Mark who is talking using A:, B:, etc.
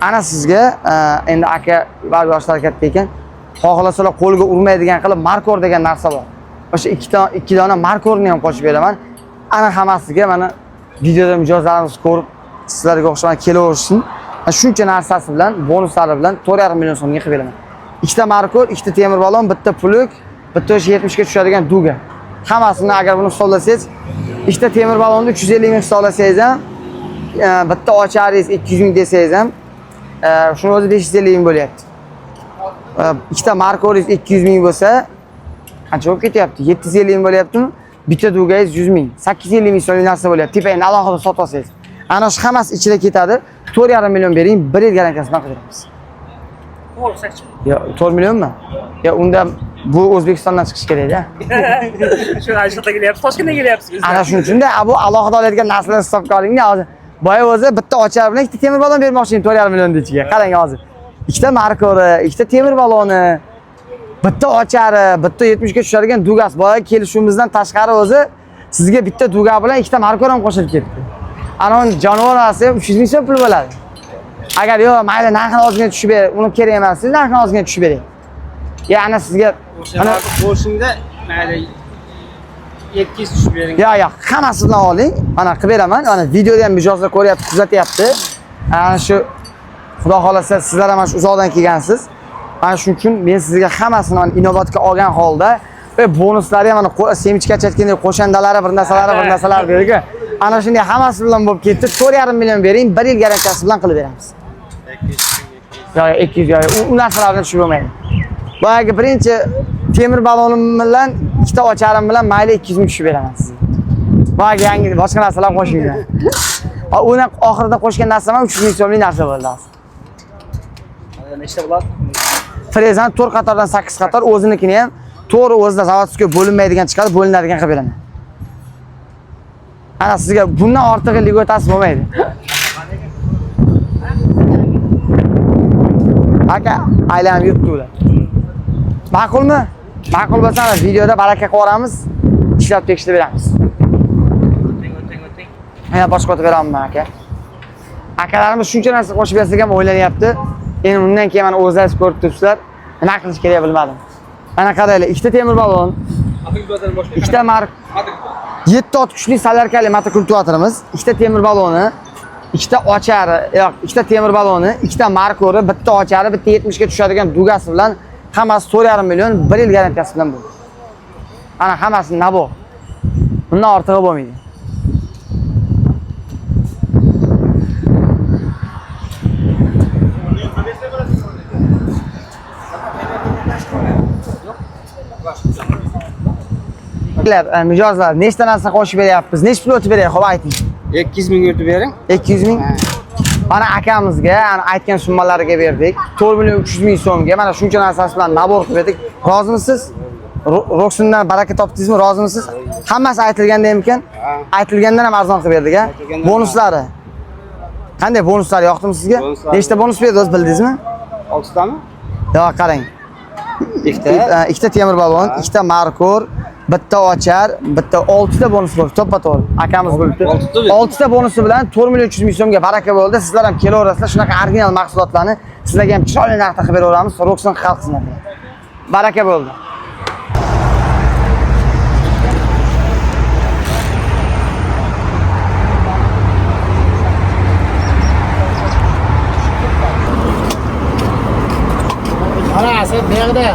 A: Ana sizga endi aka ba'zi yoshlar katta ekan, xohlasalar qo'lga urmaydigan qilib markor degan narsa bor. O'sha ikki dona markorni ham qo'shib beraman. Ana hammasiga mana videoda mijozlarimiz ko'rib sizlarga o'xshagan kelaversin. Shuncha narsasi bilan, bonuslari bilan 4,5 million so'mga qilib beraman. Ikkita markor, ikkita temir balon, bitta puluk, bitta o'sha 70 ga tushadigan duga. Hammasini agar buni hisoblasangiz, ikkita temir balonni 350 ming hisoblasangiz ham, bitta ocharingiz 200 ming desangiz ham, shuni o'zi 550 ming bo'lyapti. Ikkita markoringiz 200 ming bo'lsa, qancha bo'lib ketyapti? 750 ming bo'lyaptimi? Bitta dugangiz 100 ming, 850 ming so'mlik narsa bo'lyapti. Tepangni alohida sotib olsangiz. Ana shu hammasi ichida ketadi. 4,5 million bering, 1 yil garantiyasi bilan qilamiz.
B: To'g'ri,
A: Yo, 4 millionmi? Yo, unda bu O'zbekistondan chiqish kerak-da.
B: Shu Ajitda kelyapsiz, Toshkentdan kelyapsiz.
A: Ana shuning uchun-da bu alohida oladigan narsalar hisobga oling-da hozir. Boya o'zi bitta ochar bilan ikkita temir balon bermoqchi 4,5 million ichiga. Qarang hozir. Ikkita markori, ikkita temir baloni, bitta ochari, bitta 70 ga tushadigan dugas. Boya kelishuvimizdan tashqari o'zi sizga bitta duga bilan ikkita markor ham qo'shilib ketdi. Ana uni jonivor olsa 300 ming so'm pul bo'ladi. Agar yo'q, mayli narxini ozgina tushib ber, uni kerak emas, siz narxini ozgina tushib bering. Ya'ni sizga
B: ana bo'shingda mayli 700 tushib bering.
A: Yo'q, hammasidan oling. Mana qilib beraman. Mana videoda ham mijozlar ko'ryapti, kuzatyapti. Ana shu Xudo xolasa sizlar ham shu uzoqdan kelgansiz. Mana shuning uchun men sizga hammasini mana inobatga olgan holda va bonuslari ham mana semichkacha aytgandek qo'shandalari, bir narsalar berdi-ku. Ana shunday hammasi bilan bo'lib ketdi. 4,5 million bering, 1 yil garantiyasi bilan qilib beramiz. 200 yo'q, u narsalarni tushib bo'lmaydi. Boyagi birinchi temir balonim bilan ikkita ocharim bilan mayli 200 ming tushib beraman sizga. Boyagi yangi boshqa narsalar qo'shinglar. Uni oxirida qo'shgan narsam ham 300 ming so'mlik narsa bo'ldi hozir.
B: Nechta bo'ladi?
A: Frezan 4 qatordan 8 qator, o'zinikini ham to'g'ri o'zida zavodskiy bo'linmaydigan chiqadi, bo'linadigan qilib beraman. Ana sizga bundan ortig'i ligotasi bo'lmaydi. Aka, aylanib yuribdi ular. Ma'qulmi? Ma'qul bo'lsa, videoda baraka qilib yuboramiz, ishlab tekshirib beramiz.
B: O'ting.
A: Yana boshqa o'tib beraman aka. Akalarimiz shuncha narsa qo'shib bersak ham o'ylanyapti. Endi undan keyin mana o'zingiz ko'rib turibsizlar. Nima qilish kerak bilmadim. Mana qaranglar, ikkita temir balon, ikkita mark 7 ot kuchli solarkali motokultivatorimiz, ikkita temir baloni, ikkita ochari, yo'q, ikkita temir baloni, ikkita markori, bitta ochari, bitta 70 ga tushadigan dugasi bilan hammasi 4,5 million 1 yil garantiyasi bilan bo'ldi. Ana hammasi nabo. Bundan ortig'i bo'lmaydi. Mijozlar, nechta narsa qo'shib beryapmiz? Nech pul o'tib beryapsiz? Xo'p ayting.
B: 200 ming o'tib bering.
A: 200 ming. Mana akamizga, aytgan summalariga berdik. 4 million 300 ming so'mga mana shuncha narsasi bilan nabor qilib berdik. Rozimisiz? Ro'ksundan baraka topdingizmi? Rozimisiz? Hammasi aytilganda ham ekan? Aytilgandan ham arzon qilib berdik-a? Bonuslari. Qanday bonuslar yoqdimi sizga? Nechta bonus berdi o'z bildingizmi?
B: 6 tami?
A: Yo'q, qarang. Ikkita temir balon, ikkita markor, bitta ochar, bitta 6 ta bonus bo'ldi. To'ppa-to'g'ri. Akamiz bo'libdi. 6 ta bonusi bilan 4 million 300 ming so'mga baraka bo'ldi. Sizlar ham kelaverasizlar. Shunaqa original mahsulotlarni sizlarga ham chiroyli narxda qilib beraveramiz. Ro'ksun xalq xizmati. Baraka bo'ldi.
C: Ana, sen bu yerda